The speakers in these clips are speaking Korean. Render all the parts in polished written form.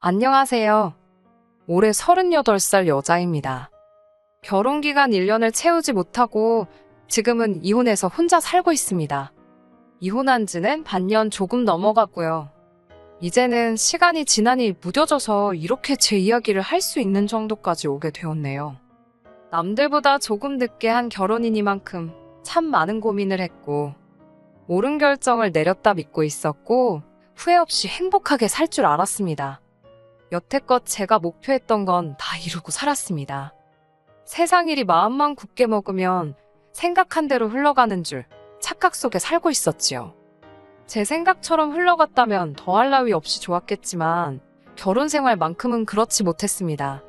안녕하세요. 올해 38살 여자입니다. 결혼기간 1년을 채우지 못하고 지금은 이혼해서 혼자 살고 있습니다. 이혼한 지는 반년 조금 넘어갔고요. 이제는 시간이 지나니 무뎌져서 이렇게 제 이야기를 할 수 있는 정도까지 오게 되었네요. 남들보다 조금 늦게 한 결혼이니만큼 참 많은 고민을 했고 옳은 결정을 내렸다 믿고 있었고 후회 없이 행복하게 살 줄 알았습니다. 여태껏 제가 목표했던 건 다 이루고 살았습니다. 세상 일이 마음만 굳게 먹으면 생각한 대로 흘러가는 줄 착각 속에 살고 있었지요. 제 생각처럼 흘러갔다면 더할 나위 없이 좋았겠지만 결혼 생활만큼은 그렇지 못했습니다.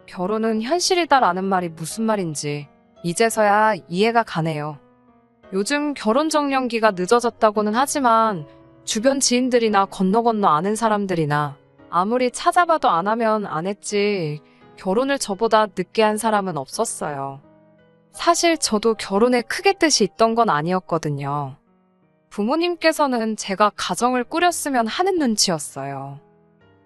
결혼은 현실이다라는 말이 무슨 말인지 이제서야 이해가 가네요. 요즘 결혼 정년기가 늦어졌다고는 하지만 주변 지인들이나 건너 아는 사람들이나 아무리 찾아봐도 안 하면 안 했지 결혼을 저보다 늦게 한 사람은 없었어요. 사실 저도 결혼에 크게 뜻이 있던 건 아니었거든요. 부모님께서는 제가 가정을 꾸렸으면 하는 눈치였어요.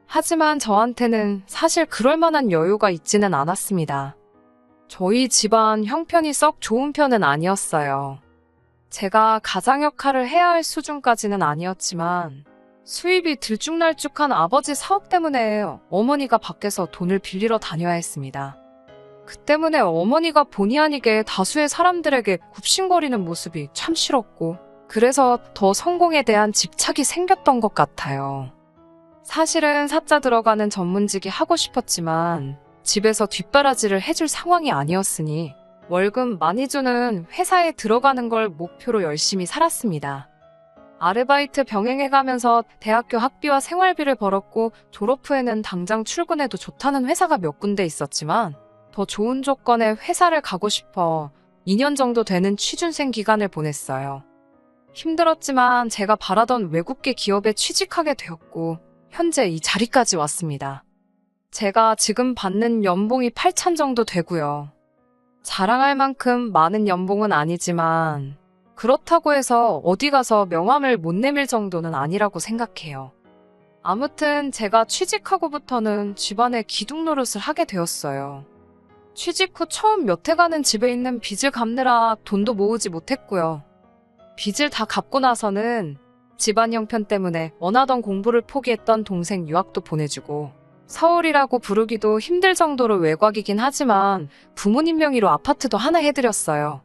하지만 저한테는 사실 그럴 만한 여유가 있지는 않았습니다. 저희 집안 형편이 썩 좋은 편은 아니었어요. 제가 가장 역할을 해야 할 수준까지는 아니었지만 수입이 들쭉날쭉한 아버지 사업 때문에 어머니가 밖에서 돈을 빌리러 다녀야 했습니다. 그 때문에 어머니가 본의 아니게 다수의 사람들에게 굽신거리는 모습이 참 싫었고 그래서 더 성공에 대한 집착이 생겼던 것 같아요. 사실은 사자 들어가는 전문직이 하고 싶었지만 집에서 뒷바라지를 해줄 상황이 아니었으니 월급 많이 주는 회사에 들어가는 걸 목표로 열심히 살았습니다. 아르바이트 병행해가면서 대학교 학비와 생활비를 벌었고 졸업 후에는 당장 출근해도 좋다는 회사가 몇 군데 있었지만 더 좋은 조건의 회사를 가고 싶어 2년 정도 되는 취준생 기간을 보냈어요. 힘들었지만 제가 바라던 외국계 기업에 취직하게 되었고 현재 이 자리까지 왔습니다. 제가 지금 받는 연봉이 8천 정도 되고요. 자랑할 만큼 많은 연봉은 아니지만 그렇다고 해서 어디 가서 명함을 못 내밀 정도는 아니라고 생각해요. 아무튼 제가 취직하고부터는 집안의 기둥 노릇을 하게 되었어요. 취직 후 처음 몇 해간은 집에 있는 빚을 갚느라 돈도 모으지 못했고요. 빚을 다 갚고 나서는 집안 형편 때문에 원하던 공부를 포기했던 동생 유학도 보내주고 서울이라고 부르기도 힘들 정도로 외곽이긴 하지만 부모님 명의로 아파트도 하나 해드렸어요.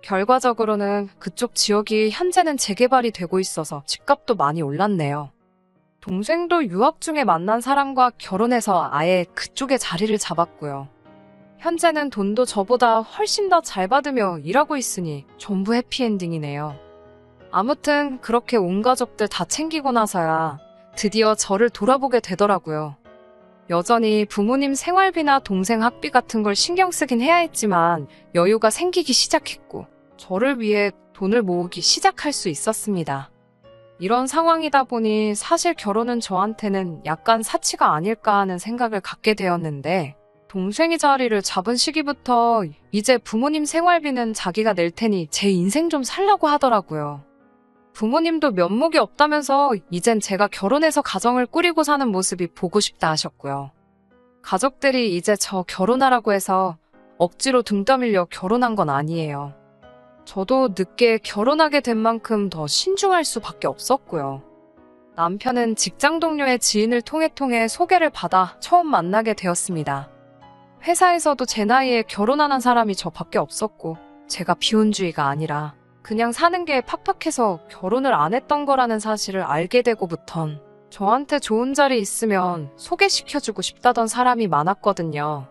결과적으로는 그쪽 지역이 현재는 재개발이 되고 있어서 집값도 많이 올랐네요. 동생도 유학 중에 만난 사람과 결혼해서 아예 그쪽에 자리를 잡았고요. 현재는 돈도 저보다 훨씬 더 잘 받으며 일하고 있으니 전부 해피엔딩이네요. 아무튼 그렇게 온 가족들 다 챙기고 나서야 드디어 저를 돌아보게 되더라고요. 여전히 부모님 생활비나 동생 학비 같은 걸 신경 쓰긴 해야 했지만 여유가 생기기 시작했고 저를 위해 돈을 모으기 시작할 수 있었습니다. 이런 상황이다 보니 사실 결혼은 저한테는 약간 사치가 아닐까 하는 생각을 갖게 되었는데 동생이 자리를 잡은 시기부터 이제 부모님 생활비는 자기가 낼 테니 제 인생 좀 살라고 하더라고요. 부모님도 면목이 없다면서 이젠 제가 결혼해서 가정을 꾸리고 사는 모습이 보고 싶다 하셨고요. 가족들이 이제 저 결혼하라고 해서 억지로 등 떠밀려 결혼한 건 아니에요. 저도 늦게 결혼하게 된 만큼 더 신중할 수밖에 없었고요. 남편은 직장 동료의 지인을 통해 소개를 받아 처음 만나게 되었습니다. 회사에서도 제 나이에 결혼 안 한 사람이 저밖에 없었고 제가 비혼주의가 아니라 그냥 사는 게 팍팍해서 결혼을 안 했던 거라는 사실을 알게 되고부턴 저한테 좋은 자리 있으면 소개시켜주고 싶다던 사람이 많았거든요.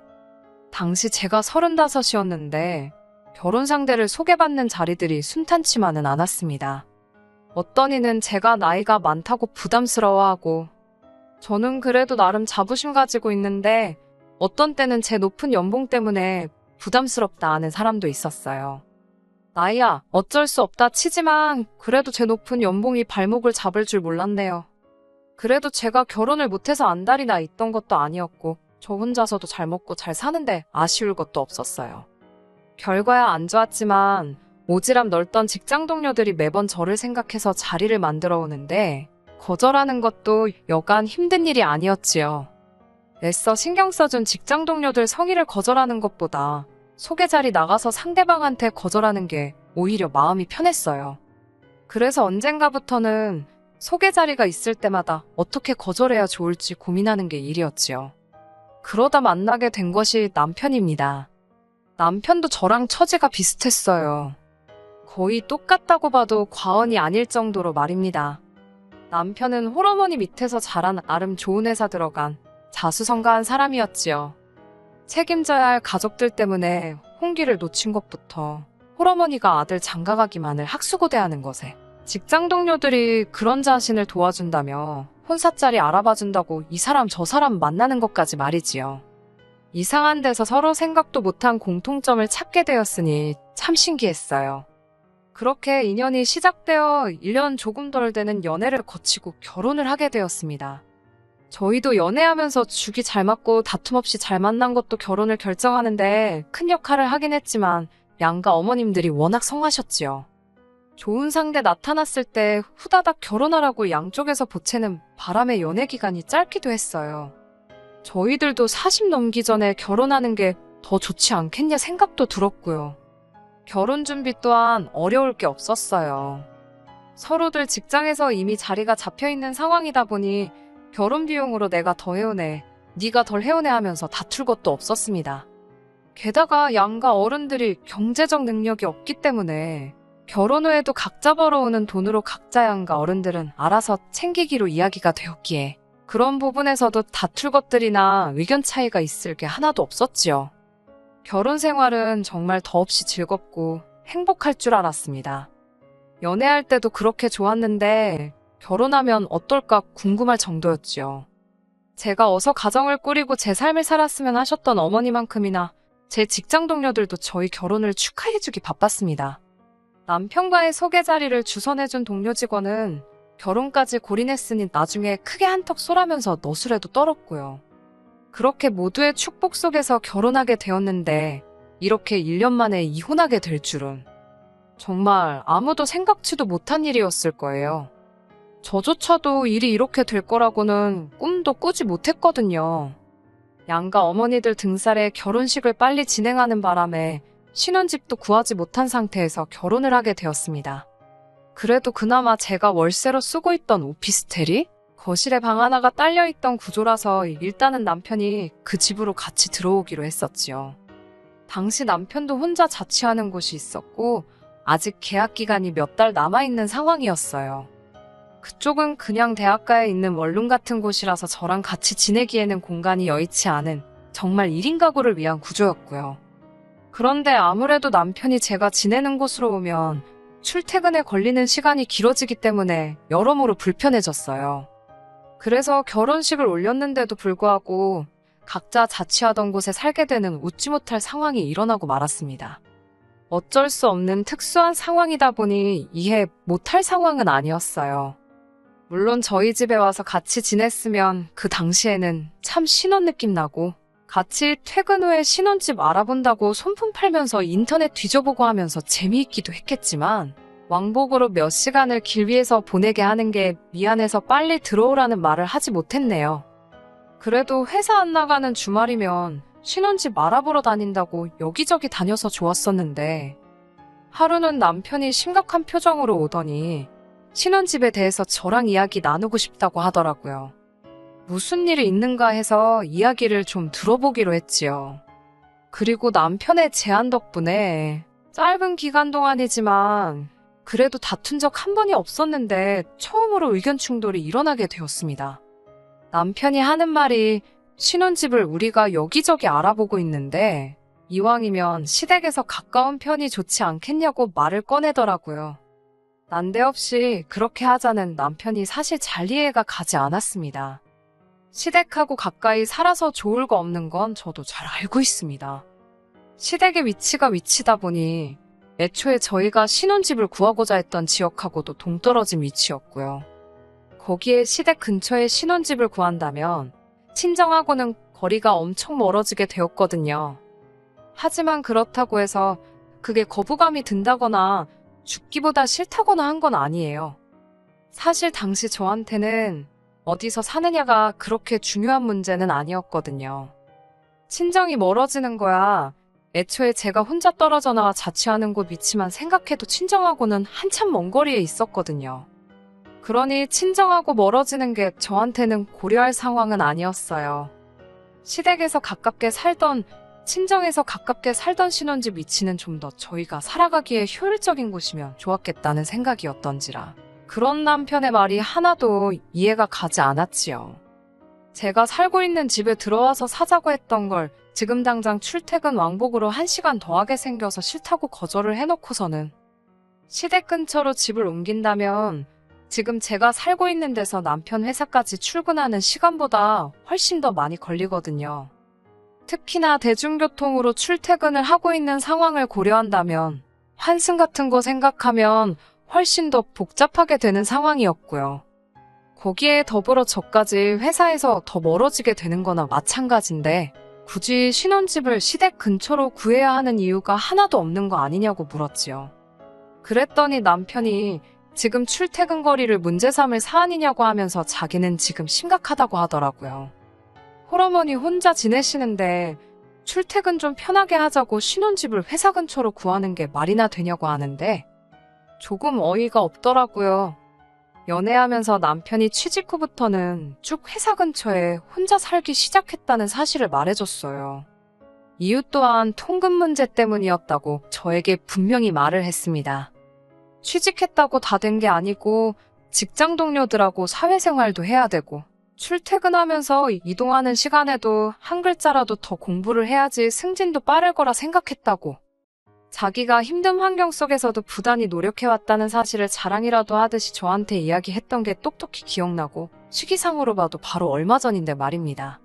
당시 제가 35이었는데 결혼 상대를 소개받는 자리들이 순탄치만은 않았습니다. 어떤 이는 제가 나이가 많다고 부담스러워하고 저는 그래도 나름 자부심 가지고 있는데 어떤 때는 제 높은 연봉 때문에 부담스럽다 하는 사람도 있었어요. 나이야 어쩔 수 없다 치지만 그래도 제 높은 연봉이 발목을 잡을 줄 몰랐네요. 그래도 제가 결혼을 못해서 안달이 나 있던 것도 아니었고 저 혼자서도 잘 먹고 잘 사는데 아쉬울 것도 없었어요. 결과야 안 좋았지만 오지랖 넓던 직장 동료들이 매번 저를 생각해서 자리를 만들어 오는데 거절하는 것도 여간 힘든 일이 아니었지요. 애써 신경 써준 직장 동료들 성의를 거절하는 것보다 소개 자리 나가서 상대방한테 거절하는 게 오히려 마음이 편했어요. 그래서 언젠가부터는 소개 자리가 있을 때마다 어떻게 거절해야 좋을지 고민하는 게 일이었지요. 그러다 만나게 된 것이 남편입니다. 남편도 저랑 처지가 비슷했어요. 거의 똑같다고 봐도 과언이 아닐 정도로 말입니다. 남편은 홀어머니 밑에서 자란 나름 좋은 회사 들어간 자수성가한 사람이었지요. 책임져야 할 가족들 때문에 홍기를 놓친 것부터 홀어머니가 아들 장가가기만을 학수고대하는 것에 직장 동료들이 그런 자신을 도와준다며 혼사자리 알아봐준다고 이 사람 저 사람 만나는 것까지 말이지요. 이상한 데서 서로 생각도 못한 공통점을 찾게 되었으니 참 신기했어요. 그렇게 인연이 시작되어 1년 조금 덜 되는 연애를 거치고 결혼을 하게 되었습니다. 저희도 연애하면서 죽이 잘 맞고 다툼 없이 잘 만난 것도 결혼을 결정하는데 큰 역할을 하긴 했지만 양가 어머님들이 워낙 성하셨지요. 좋은 상대 나타났을 때 후다닥 결혼하라고 양쪽에서 보채는 바람에 연애 기간이 짧기도 했어요. 저희들도 40 넘기 전에 결혼하는 게 더 좋지 않겠냐 생각도 들었고요. 결혼 준비 또한 어려울 게 없었어요. 서로들 직장에서 이미 자리가 잡혀있는 상황이다 보니 결혼 비용으로 내가 더 해오네, 네가 덜 해오네 하면서 다툴 것도 없었습니다. 게다가 양가 어른들이 경제적 능력이 없기 때문에 결혼 후에도 각자 벌어오는 돈으로 각자 양가 어른들은 알아서 챙기기로 이야기가 되었기에 그런 부분에서도 다툴 것들이나 의견 차이가 있을 게 하나도 없었지요. 결혼 생활은 정말 더없이 즐겁고 행복할 줄 알았습니다. 연애할 때도 그렇게 좋았는데 결혼하면 어떨까 궁금할 정도였지요. 제가 어서 가정을 꾸리고 제 삶을 살았으면 하셨던 어머니만큼이나 제 직장 동료들도 저희 결혼을 축하해주기 바빴습니다. 남편과의 소개 자리를 주선해준 동료 직원은 결혼까지 골인했으니 나중에 크게 한턱 쏘라면서 너술에도 떨었고요. 그렇게 모두의 축복 속에서 결혼하게 되었는데 이렇게 1년 만에 이혼하게 될 줄은 정말 아무도 생각지도 못한 일이었을 거예요. 저조차도 일이 이렇게 될 거라고는 꿈도 꾸지 못했거든요. 양가 어머니들 등살에 결혼식을 빨리 진행하는 바람에 신혼집도 구하지 못한 상태에서 결혼을 하게 되었습니다. 그래도 그나마 제가 월세로 쓰고 있던 오피스텔이 거실에 방 하나가 딸려있던 구조라서 일단은 남편이 그 집으로 같이 들어오기로 했었지요. 당시 남편도 혼자 자취하는 곳이 있었고 아직 계약 기간이 몇 달 남아있는 상황이었어요. 그쪽은 그냥 대학가에 있는 원룸 같은 곳이라서 저랑 같이 지내기에는 공간이 여의치 않은 정말 1인 가구를 위한 구조였고요. 그런데 아무래도 남편이 제가 지내는 곳으로 오면 출퇴근에 걸리는 시간이 길어지기 때문에 여러모로 불편해졌어요. 그래서 결혼식을 올렸는데도 불구하고 각자 자취하던 곳에 살게 되는 웃지 못할 상황이 일어나고 말았습니다. 어쩔 수 없는 특수한 상황이다 보니 이해 못할 상황은 아니었어요. 물론 저희 집에 와서 같이 지냈으면 그 당시에는 참 신혼 느낌 나고 같이 퇴근 후에 신혼집 알아본다고 손품 팔면서 인터넷 뒤져보고 하면서 재미있기도 했겠지만 왕복으로 몇 시간을 길 위에서 보내게 하는 게 미안해서 빨리 들어오라는 말을 하지 못했네요. 그래도 회사 안 나가는 주말이면 신혼집 알아보러 다닌다고 여기저기 다녀서 좋았었는데 하루는 남편이 심각한 표정으로 오더니 신혼집에 대해서 저랑 이야기 나누고 싶다고 하더라고요. 무슨 일이 있는가 해서 이야기를 좀 들어보기로 했지요. 그리고 남편의 제안 덕분에 짧은 기간 동안이지만 그래도 다툰 적 한 번이 없었는데 처음으로 의견 충돌이 일어나게 되었습니다. 남편이 하는 말이 신혼집을 우리가 여기저기 알아보고 있는데 이왕이면 시댁에서 가까운 편이 좋지 않겠냐고 말을 꺼내더라고요. 난데없이 그렇게 하자는 남편이 사실 잘 이해가 가지 않았습니다. 시댁하고 가까이 살아서 좋을 거 없는 건 저도 잘 알고 있습니다. 시댁의 위치가 위치다 보니 애초에 저희가 신혼집을 구하고자 했던 지역하고도 동떨어진 위치였고요. 거기에 시댁 근처에 신혼집을 구한다면 친정하고는 거리가 엄청 멀어지게 되었거든요. 하지만 그렇다고 해서 그게 거부감이 든다거나 죽기보다 싫다거나 한 건 아니에요. 사실 당시 저한테는 어디서 사느냐가 그렇게 중요한 문제는 아니었거든요. 친정이 멀어지는 거야. 애초에 제가 혼자 떨어져 나와 자취하는 곳 위치만 생각해도 친정하고는 한참 먼 거리에 있었거든요. 그러니 친정하고 멀어지는 게 저한테는 고려할 상황은 아니었어요. 시댁에서 가깝게 살던, 친정에서 가깝게 살던 신혼집 위치는 좀 더 저희가 살아가기에 효율적인 곳이면 좋았겠다는 생각이었던지라. 그런 남편의 말이 하나도 이해가 가지 않았지요. 제가 살고 있는 집에 들어와서 사자고 했던 걸 지금 당장 출퇴근 왕복으로 1시간 더하게 생겨서 싫다고 거절을 해놓고서는 시댁 근처로 집을 옮긴다면 지금 제가 살고 있는 데서 남편 회사까지 출근하는 시간보다 훨씬 더 많이 걸리거든요. 특히나 대중교통으로 출퇴근을 하고 있는 상황을 고려한다면 환승 같은 거 생각하면 훨씬 더 복잡하게 되는 상황이었고요. 거기에 더불어 저까지 회사에서 더 멀어지게 되는 거나 마찬가지인데 굳이 신혼집을 시댁 근처로 구해야 하는 이유가 하나도 없는 거 아니냐고 물었지요. 그랬더니 남편이 지금 출퇴근 거리를 문제 삼을 사안이냐고 하면서 자기는 지금 심각하다고 하더라고요. 홀어머니 혼자 지내시는데 출퇴근 좀 편하게 하자고 신혼집을 회사 근처로 구하는 게 말이나 되냐고 하는데 조금 어이가 없더라고요. 연애하면서 남편이 취직 후부터는 쭉 회사 근처에 혼자 살기 시작했다는 사실을 말해줬어요. 이유 또한 통금 문제 때문이었다고 저에게 분명히 말을 했습니다. 취직했다고 다 된 게 아니고 직장 동료들하고 사회생활도 해야 되고 출퇴근하면서 이동하는 시간에도 한 글자라도 더 공부를 해야지 승진도 빠를 거라 생각했다고. 자기가 힘든 환경 속에서도 부단히 노력해왔다는 사실을 자랑이라도 하듯이 저한테 이야기했던 게 똑똑히 기억나고 시기상으로 봐도 바로 얼마 전인데 말입니다.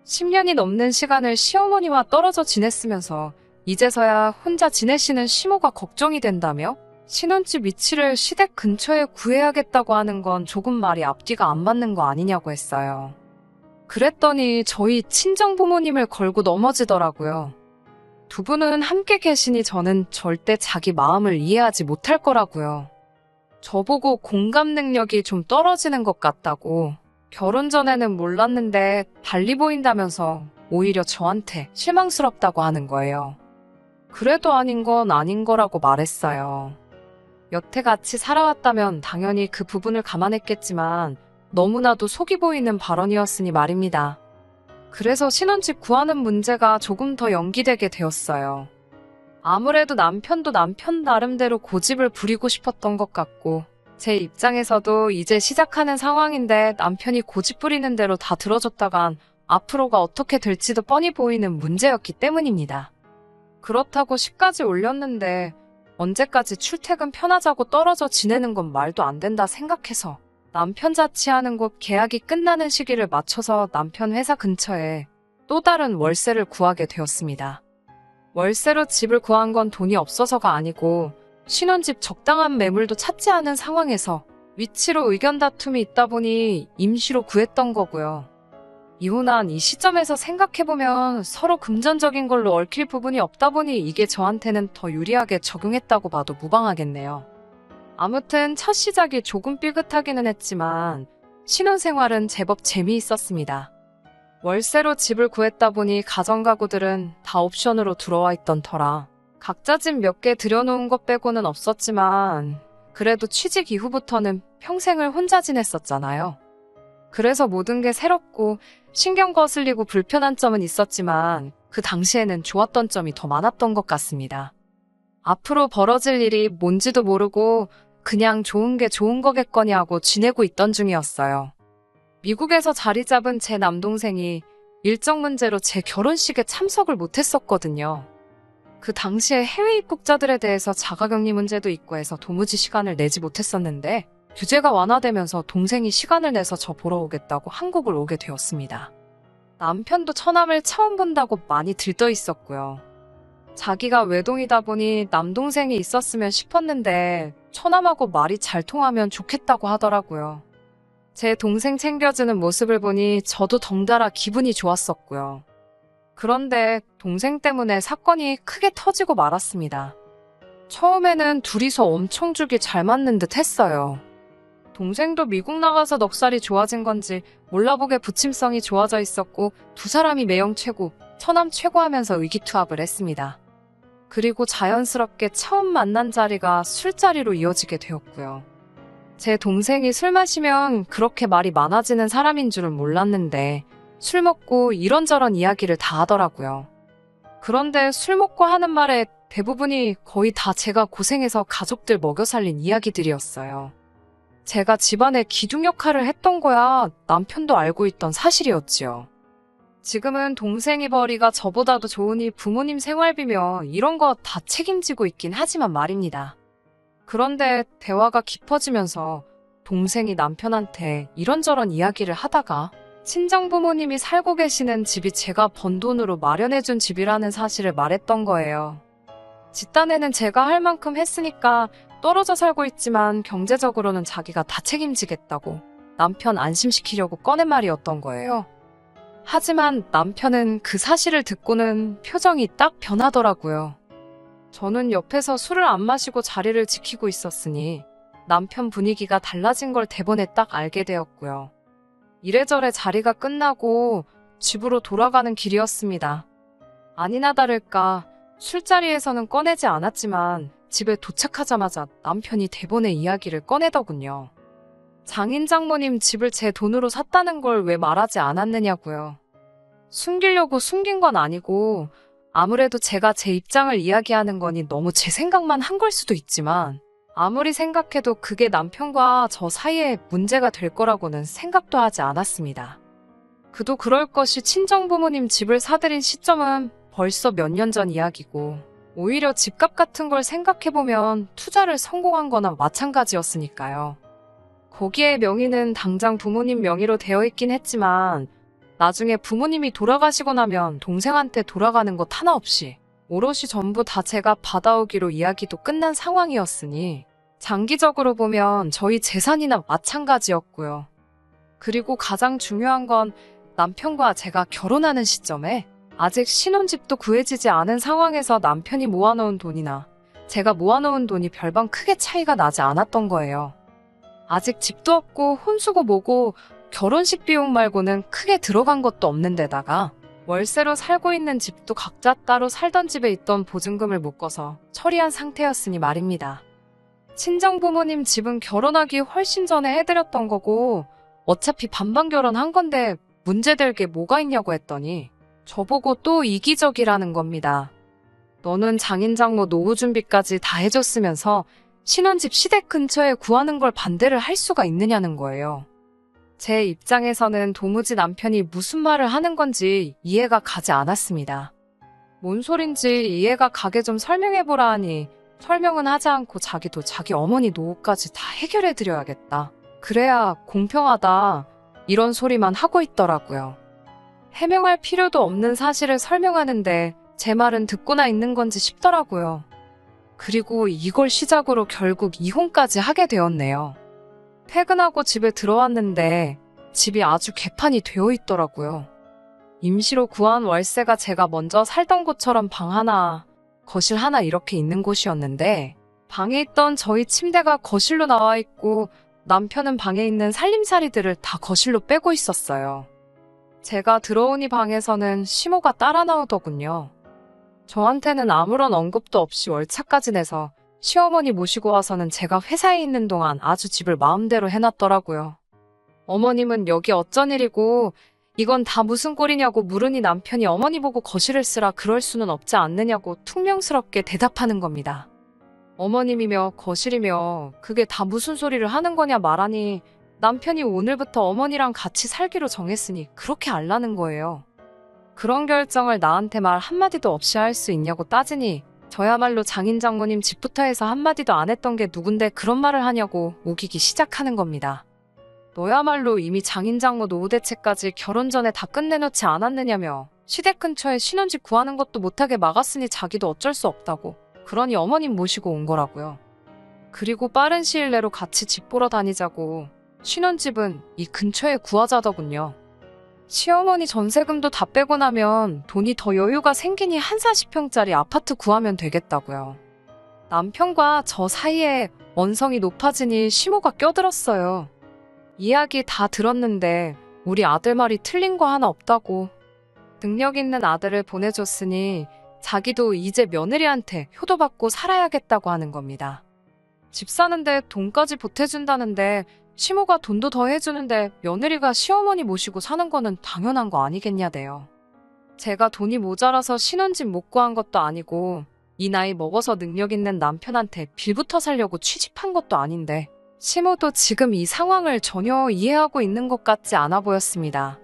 10년이 넘는 시간을 시어머니와 떨어져 지냈으면서 이제서야 혼자 지내시는 시모가 걱정이 된다며 신혼집 위치를 시댁 근처에 구해야겠다고 하는 건 조금 말이 앞뒤가 안 맞는 거 아니냐고 했어요. 그랬더니 저희 친정 부모님을 걸고 넘어지더라고요. 두 분은 함께 계시니 저는 절대 자기 마음을 이해하지 못할 거라고요. 저보고 공감 능력이 좀 떨어지는 것 같다고. 결혼 전에는 몰랐는데 달리 보인다면서 오히려 저한테 실망스럽다고 하는 거예요. 그래도 아닌 건 아닌 거라고 말했어요. 여태 같이 살아왔다면 당연히 그 부분을 감안했겠지만 너무나도 속이 보이는 발언이었으니 말입니다. 그래서 신혼집 구하는 문제가 조금 더 연기되게 되었어요. 아무래도 남편도 남편 나름대로 고집을 부리고 싶었던 것 같고 제 입장에서도 이제 시작하는 상황인데 남편이 고집 부리는 대로 다 들어줬다간 앞으로가 어떻게 될지도 뻔히 보이는 문제였기 때문입니다. 그렇다고 시까지 올렸는데 언제까지 출퇴근 편하자고 떨어져 지내는 건 말도 안 된다 생각해서 남편 자취하는 곳 계약이 끝나는 시기를 맞춰서 남편 회사 근처에 또 다른 월세를 구하게 되었습니다. 월세로 집을 구한 건 돈이 없어서가 아니고 신혼집 적당한 매물도 찾지 않은 상황에서 위치로 의견 다툼이 있다 보니 임시로 구했던 거고요. 이혼한 이 시점에서 생각해보면 서로 금전적인 걸로 얽힐 부분이 없다 보니 이게 저한테는 더 유리하게 적용했다고 봐도 무방하겠네요. 아무튼 첫 시작이 조금 삐끗하기는 했지만 신혼생활은 제법 재미있었습니다. 월세로 집을 구했다 보니 가정가구들은 다 옵션으로 들어와 있던 터라 각자 집 몇 개 들여놓은 것 빼고는 없었지만 그래도 취직 이후부터는 평생을 혼자 지냈었잖아요. 그래서 모든 게 새롭고 신경 거슬리고 불편한 점은 있었지만 그 당시에는 좋았던 점이 더 많았던 것 같습니다. 앞으로 벌어질 일이 뭔지도 모르고 그냥 좋은 게 좋은 거겠거니 하고 지내고 있던 중이었어요. 미국에서 자리 잡은 제 남동생이 일정 문제로 제 결혼식에 참석을 못했었거든요. 그 당시에 해외 입국자들에 대해서 자가격리 문제도 있고 해서 도무지 시간을 내지 못했었는데 규제가 완화되면서 동생이 시간을 내서 저 보러 오겠다고 한국을 오게 되었습니다. 남편도 처남을 처음 본다고 많이 들떠 있었고요. 자기가 외동이다 보니 남동생이 있었으면 싶었는데 처남하고 말이 잘 통하면 좋겠다고 하더라고요. 제 동생 챙겨주는 모습을 보니 저도 덩달아 기분이 좋았었고요. 그런데 동생 때문에 사건이 크게 터지고 말았습니다. 처음에는 둘이서 엄청 죽이 잘 맞는 듯 했어요. 동생도 미국 나가서 넉살이 좋아진 건지 몰라보게 부침성이 좋아져 있었고 두 사람이 매형 최고, 처남 최고 하면서 의기투합을 했습니다. 그리고 자연스럽게 처음 만난 자리가 술자리로 이어지게 되었고요. 제 동생이 술 마시면 그렇게 말이 많아지는 사람인 줄은 몰랐는데 술 먹고 이런저런 이야기를 다 하더라고요. 그런데 술 먹고 하는 말에 대부분이 거의 다 제가 고생해서 가족들 먹여 살린 이야기들이었어요. 제가 집안의 기둥 역할을 했던 거야 남편도 알고 있던 사실이었지요. 지금은 동생이 벌이가 저보다도 좋으니 부모님 생활비며 이런 거 다 책임지고 있긴 하지만 말입니다. 그런데 대화가 깊어지면서 동생이 남편한테 이런저런 이야기를 하다가 친정 부모님이 살고 계시는 집이 제가 번 돈으로 마련해준 집이라는 사실을 말했던 거예요. 집단에는 제가 할 만큼 했으니까 떨어져 살고 있지만 경제적으로는 자기가 다 책임지겠다고 남편 안심시키려고 꺼낸 말이었던 거예요. 하지만 남편은 그 사실을 듣고는 표정이 딱 변하더라고요. 저는 옆에서 술을 안 마시고 자리를 지키고 있었으니 남편 분위기가 달라진 걸 대본에 딱 알게 되었고요. 이래저래 자리가 끝나고 집으로 돌아가는 길이었습니다. 아니나 다를까 술자리에서는 꺼내지 않았지만 집에 도착하자마자 남편이 대본의 이야기를 꺼내더군요. 장인 장모님 집을 제 돈으로 샀다는 걸 왜 말하지 않았느냐고요. 숨기려고 숨긴 건 아니고 아무래도 제가 제 입장을 이야기하는 거니 너무 제 생각만 한 걸 수도 있지만 아무리 생각해도 그게 남편과 저 사이에 문제가 될 거라고는 생각도 하지 않았습니다. 그도 그럴 것이 친정부모님 집을 사들인 시점은 벌써 몇 년 전 이야기고 오히려 집값 같은 걸 생각해보면 투자를 성공한 거나 마찬가지였으니까요. 거기에 명의는 당장 부모님 명의로 되어 있긴 했지만 나중에 부모님이 돌아가시고 나면 동생한테 돌아가는 것 하나 없이 오롯이 전부 다 제가 받아오기로 이야기도 끝난 상황이었으니 장기적으로 보면 저희 재산이나 마찬가지였고요. 그리고 가장 중요한 건 남편과 제가 결혼하는 시점에 아직 신혼집도 구해지지 않은 상황에서 남편이 모아놓은 돈이나 제가 모아놓은 돈이 별반 크게 차이가 나지 않았던 거예요. 아직 집도 없고 혼수고 뭐고 결혼식 비용 말고는 크게 들어간 것도 없는 데다가 월세로 살고 있는 집도 각자 따로 살던 집에 있던 보증금을 묶어서 처리한 상태였으니 말입니다. 친정부모님 집은 결혼하기 훨씬 전에 해드렸던 거고 어차피 반반 결혼한 건데 문제될 게 뭐가 있냐고 했더니 저보고 또 이기적이라는 겁니다. 너는 장인장모 노후 준비까지 다 해줬으면서 신혼집 시댁 근처에 구하는 걸 반대를 할 수가 있느냐는 거예요. 제 입장에서는 도무지 남편이 무슨 말을 하는 건지 이해가 가지 않았습니다. 뭔 소린지 이해가 가게 좀 설명해보라 하니 설명은 하지 않고 자기도 자기 어머니 노후까지 다 해결해드려야겠다. 그래야 공평하다. 이런 소리만 하고 있더라고요. 해명할 필요도 없는 사실을 설명하는데 제 말은 듣고나 있는 건지 싶더라고요. 그리고 이걸 시작으로 결국 이혼까지 하게 되었네요. 퇴근하고 집에 들어왔는데 집이 아주 개판이 되어 있더라고요. 임시로 구한 월세가 제가 먼저 살던 곳처럼 방 하나, 거실 하나 이렇게 있는 곳이었는데 방에 있던 저희 침대가 거실로 나와 있고 남편은 방에 있는 살림살이들을 다 거실로 빼고 있었어요. 제가 들어오니 방에서는 시모가 따라 나오더군요. 저한테는 아무런 언급도 없이 월차까지 내서 시어머니 모시고 와서는 제가 회사에 있는 동안 아주 집을 마음대로 해놨더라고요. 어머님은 여기 어쩐 일이고 이건 다 무슨 꼴이냐고 물으니 남편이 어머니 보고 거실을 쓰라 그럴 수는 없지 않느냐고 퉁명스럽게 대답하는 겁니다. 어머님이며 거실이며 그게 다 무슨 소리를 하는 거냐 말하니 남편이 오늘부터 어머니랑 같이 살기로 정했으니 그렇게 알라는 거예요. 그런 결정을 나한테 말 한마디도 없이 할 수 있냐고 따지니 저야말로 장인 장모님 집부터 해서 한마디도 안 했던 게 누군데 그런 말을 하냐고 우기기 시작하는 겁니다. 너야말로 이미 장인 장모 노후 대책까지 결혼 전에 다 끝내놓지 않았느냐며 시댁 근처에 신혼집 구하는 것도 못하게 막았으니 자기도 어쩔 수 없다고 그러니 어머님 모시고 온 거라고요. 그리고 빠른 시일 내로 같이 집 보러 다니자고 신혼집은 이 근처에 구하자더군요. 시어머니 전세금도 다 빼고 나면 돈이 더 여유가 생기니 한 40평짜리 아파트 구하면 되겠다고요. 남편과 저 사이에 언성이 높아지니 시모가 껴들었어요. 이야기 다 들었는데 우리 아들 말이 틀린 거 하나 없다고. 능력 있는 아들을 보내줬으니 자기도 이제 며느리한테 효도받고 살아야겠다고 하는 겁니다. 집 사는데 돈까지 보태준다는데 시모가 돈도 더 해주는데 며느리가 시어머니 모시고 사는 거는 당연한 거 아니겠냐대요. 제가 돈이 모자라서 신혼집 못 구한 것도 아니고 이 나이 먹어서 능력 있는 남편한테 빌부터 살려고 취직한 것도 아닌데 시모도 지금 이 상황을 전혀 이해하고 있는 것 같지 않아 보였습니다.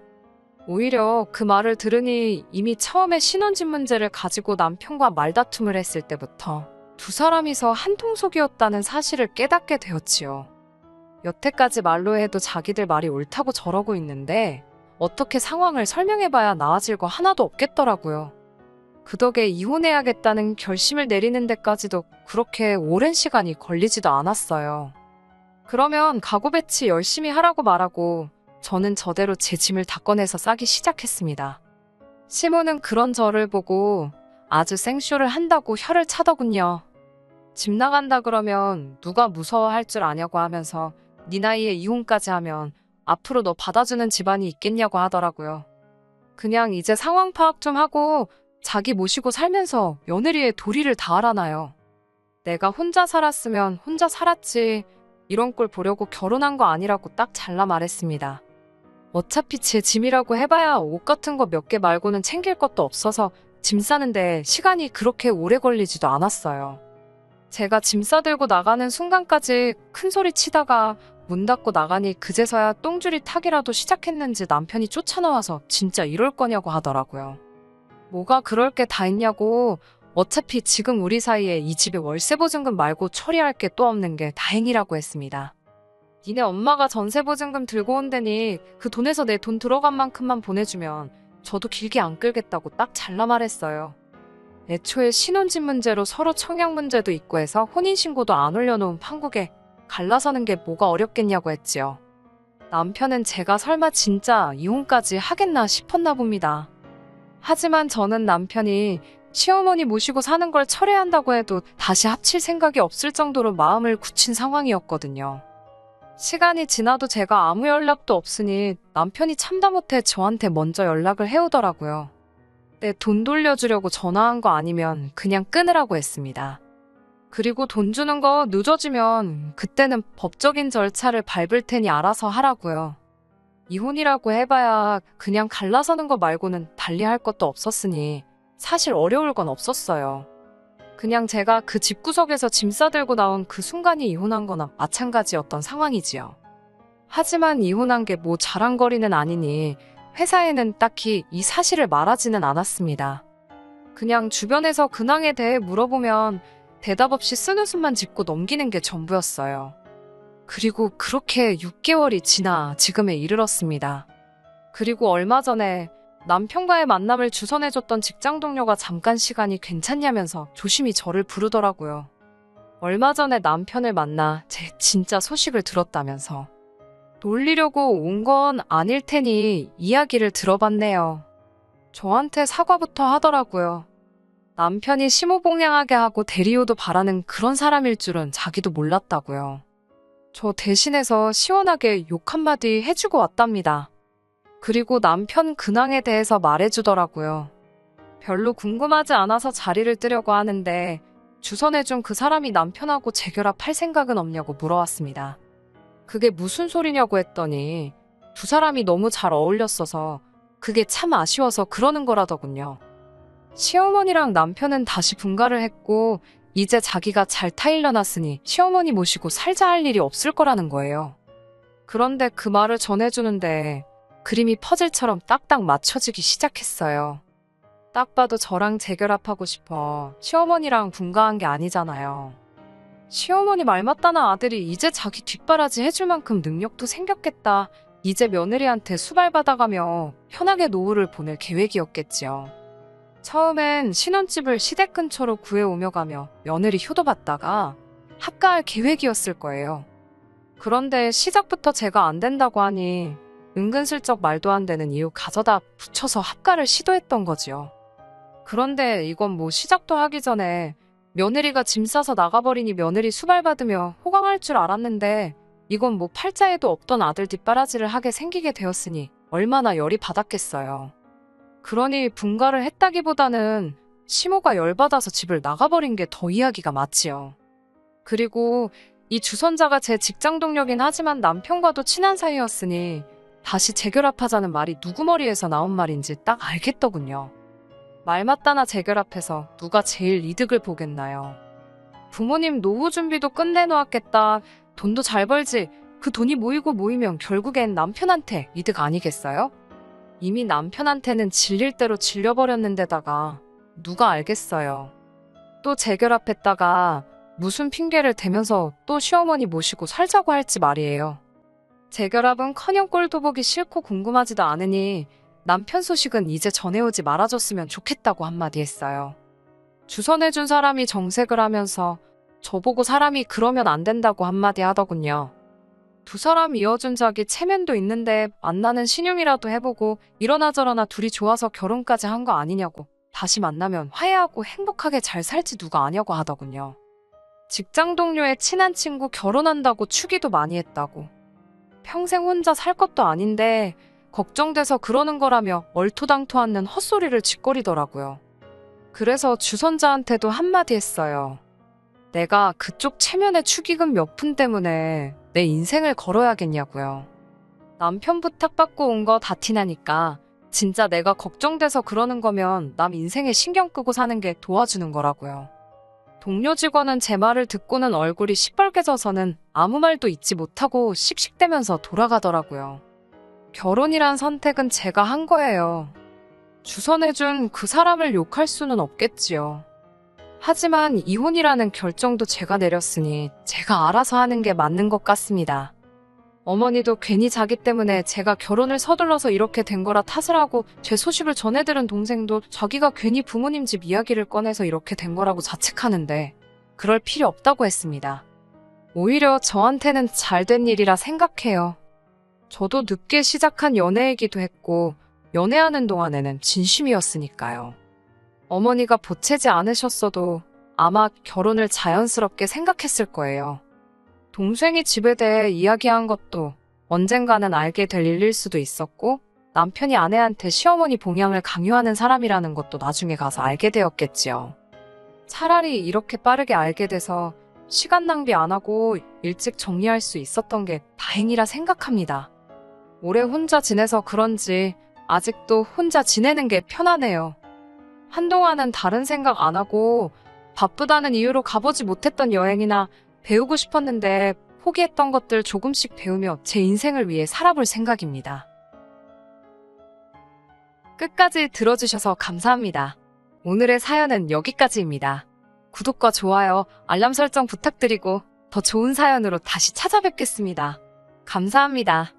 오히려 그 말을 들으니 이미 처음에 신혼집 문제를 가지고 남편과 말다툼을 했을 때부터 두 사람이서 한통속이었다는 사실을 깨닫게 되었지요. 여태까지 말로 해도 자기들 말이 옳다고 저러고 있는데 어떻게 상황을 설명해봐야 나아질 거 하나도 없겠더라고요. 그 덕에 이혼해야겠다는 결심을 내리는 데까지도 그렇게 오랜 시간이 걸리지도 않았어요. 그러면 가구 배치 열심히 하라고 말하고 저는 저대로 제 짐을 다 꺼내서 싸기 시작했습니다. 시모는 그런 저를 보고 아주 생쇼를 한다고 혀를 차더군요. 집 나간다 그러면 누가 무서워할 줄 아냐고 하면서 네 나이에 이혼까지 하면 앞으로 너 받아주는 집안이 있겠냐고 하더라고요. 그냥 이제 상황 파악 좀 하고 자기 모시고 살면서 며느리의 도리를 다하라나요. 내가 혼자 살았으면 혼자 살았지 이런 꼴 보려고 결혼한 거 아니라고 딱 잘라 말했습니다. 어차피 제 짐이라고 해봐야 옷 같은 거 몇 개 말고는 챙길 것도 없어서 짐 싸는데 시간이 그렇게 오래 걸리지도 않았어요. 제가 짐 싸들고 나가는 순간까지 큰 소리 치다가 문 닫고 나가니 그제서야 똥줄이 타기라도 시작했는지 남편이 쫓아나와서 진짜 이럴 거냐고 하더라고요. 뭐가 그럴 게 다 있냐고. 어차피 지금 우리 사이에 이 집에 월세 보증금 말고 처리할 게 또 없는 게 다행이라고 했습니다. 니네 엄마가 전세 보증금 들고 온다니 그 돈에서 내 돈 들어간 만큼만 보내주면 저도 길게 안 끌겠다고 딱 잘라 말했어요. 애초에 신혼집 문제로 서로 청약 문제도 있고 해서 혼인신고도 안 올려놓은 판국에 갈라서는 게 뭐가 어렵겠냐고 했지요. 남편은 제가 설마 진짜 이혼까지 하겠나 싶었나 봅니다. 하지만 저는 남편이 시어머니 모시고 사는 걸 철회한다고 해도 다시 합칠 생각이 없을 정도로 마음을 굳힌 상황이었거든요. 시간이 지나도 제가 아무 연락도 없으니 남편이 참다 못해 저한테 먼저 연락을 해오더라고요. 내 돈 돌려주려고 전화한 거 아니면 그냥 끊으라고 했습니다. 그리고 돈 주는 거 늦어지면 그때는 법적인 절차를 밟을 테니 알아서 하라고요. 이혼이라고 해봐야 그냥 갈라서는 거 말고는 달리할 것도 없었으니 사실 어려울 건 없었어요. 그냥 제가 그 집구석에서 짐 싸들고 나온 그 순간이 이혼한 거나 마찬가지였던 상황이지요. 하지만 이혼한 게 뭐 자랑거리는 아니니 회사에는 딱히 이 사실을 말하지는 않았습니다. 그냥 주변에서 근황에 대해 물어보면 대답 없이 쓴웃음만 짓고 넘기는 게 전부였어요. 그리고 그렇게 6개월이 지나 지금에 이르렀습니다. 그리고 얼마 전에 남편과의 만남을 주선해줬던 직장 동료가 잠깐 시간이 괜찮냐면서 조심히 저를 부르더라고요. 얼마 전에 남편을 만나 제 진짜 소식을 들었다면서. 놀리려고 온 건 아닐 테니 이야기를 들어봤네요. 저한테 사과부터 하더라고요. 남편이 심호봉양하게 하고 대리호도 바라는 그런 사람일 줄은 자기도 몰랐다고요. 저 대신해서 시원하게 욕 한마디 해주고 왔답니다. 그리고 남편 근황에 대해서 말해주더라고요. 별로 궁금하지 않아서 자리를 뜨려고 하는데 주선해준 그 사람이 남편하고 재결합할 생각은 없냐고 물어왔습니다. 그게 무슨 소리냐고 했더니 두 사람이 너무 잘 어울렸어서 그게 참 아쉬워서 그러는 거라더군요. 시어머니랑 남편은 다시 분가를 했고 이제 자기가 잘 타일러놨으니 시어머니 모시고 살자 할 일이 없을 거라는 거예요. 그런데 그 말을 전해주는데 그림이 퍼즐처럼 딱딱 맞춰지기 시작했어요. 딱 봐도 저랑 재결합하고 싶어 시어머니랑 분가한 게 아니잖아요. 시어머니 말 맞다는 아들이 이제 자기 뒷바라지 해줄 만큼 능력도 생겼겠다. 이제 며느리한테 수발받아가며 편하게 노후를 보낼 계획이었겠지요. 처음엔 신혼집을 시댁 근처로 구해오며 가며 며느리 효도받다가 합가할 계획이었을 거예요. 그런데 시작부터 제가 안 된다고 하니 은근슬쩍 말도 안 되는 이유 가져다 붙여서 합가를 시도했던 거지요. 그런데 이건 뭐 시작도 하기 전에 며느리가 짐 싸서 나가버리니 며느리 수발받으며 호강할 줄 알았는데 이건 뭐 팔자에도 없던 아들 뒷바라지를 하게 생기게 되었으니 얼마나 열이 받았겠어요. 그러니 분가를 했다기보다는 시모가 열받아서 집을 나가버린 게 더 이야기가 맞지요. 그리고 이 주선자가 제 직장 동료긴 하지만 남편과도 친한 사이였으니 다시 재결합하자는 말이 누구 머리에서 나온 말인지 딱 알겠더군요. 말 맞다나 재결합해서 누가 제일 이득을 보겠나요? 부모님 노후 준비도 끝내놓았겠다. 돈도 잘 벌지. 그 돈이 모이고 모이면 결국엔 남편한테 이득 아니겠어요? 이미 남편한테는 질릴 대로 질려버렸는데다가 누가 알겠어요. 또 재결합했다가 무슨 핑계를 대면서 또 시어머니 모시고 살자고 할지 말이에요. 재결합은커녕 꼴도 보기 싫고 궁금하지도 않으니 남편 소식은 이제 전해오지 말아줬으면 좋겠다고 한마디 했어요. 주선해준 사람이 정색을 하면서 저보고 사람이 그러면 안 된다고 한마디 하더군요. 두 사람 이어준 적이 체면도 있는데 만나는 신용이라도 해보고 이러나 저러나 둘이 좋아서 결혼까지 한 거 아니냐고, 다시 만나면 화해하고 행복하게 잘 살지 누가 아냐고 하더군요. 직장 동료의 친한 친구 결혼한다고 추기도 많이 했다고. 평생 혼자 살 것도 아닌데 걱정돼서 그러는 거라며 얼토당토 않는 헛소리를 짓거리더라고요. 그래서 주선자한테도 한마디 했어요. 내가 그쪽 체면의 축의금 몇 푼 때문에 내 인생을 걸어야겠냐고요. 남편 부탁받고 온 거 다 티나니까 진짜 내가 걱정돼서 그러는 거면 남 인생에 신경 끄고 사는 게 도와주는 거라고요. 동료 직원은 제 말을 듣고는 얼굴이 시뻘개져서는 아무 말도 잊지 못하고 씩씩대면서 돌아가더라고요. 결혼이란 선택은 제가 한 거예요. 주선해준 그 사람을 욕할 수는 없겠지요. 하지만 이혼이라는 결정도 제가 내렸으니 제가 알아서 하는 게 맞는 것 같습니다. 어머니도 괜히 자기 때문에 제가 결혼을 서둘러서 이렇게 된 거라 탓을 하고 제 소식을 전해들은 동생도 자기가 괜히 부모님 집 이야기를 꺼내서 이렇게 된 거라고 자책하는데 그럴 필요 없다고 했습니다. 오히려 저한테는 잘된 일이라 생각해요. 저도 늦게 시작한 연애이기도 했고 연애하는 동안에는 진심이었으니까요. 어머니가 보채지 않으셨어도 아마 결혼을 자연스럽게 생각했을 거예요. 동생이 집에 대해 이야기한 것도 언젠가는 알게 될 일일 수도 있었고 남편이 아내한테 시어머니 봉양을 강요하는 사람이라는 것도 나중에 가서 알게 되었겠지요. 차라리 이렇게 빠르게 알게 돼서 시간 낭비 안 하고 일찍 정리할 수 있었던 게 다행이라 생각합니다. 오래 혼자 지내서 그런지 아직도 혼자 지내는 게 편하네요. 한동안은 다른 생각 안 하고 바쁘다는 이유로 가보지 못했던 여행이나 배우고 싶었는데 포기했던 것들 조금씩 배우며 제 인생을 위해 살아볼 생각입니다. 끝까지 들어주셔서 감사합니다. 오늘의 사연은 여기까지입니다. 구독과 좋아요, 알람 설정 부탁드리고 더 좋은 사연으로 다시 찾아뵙겠습니다. 감사합니다.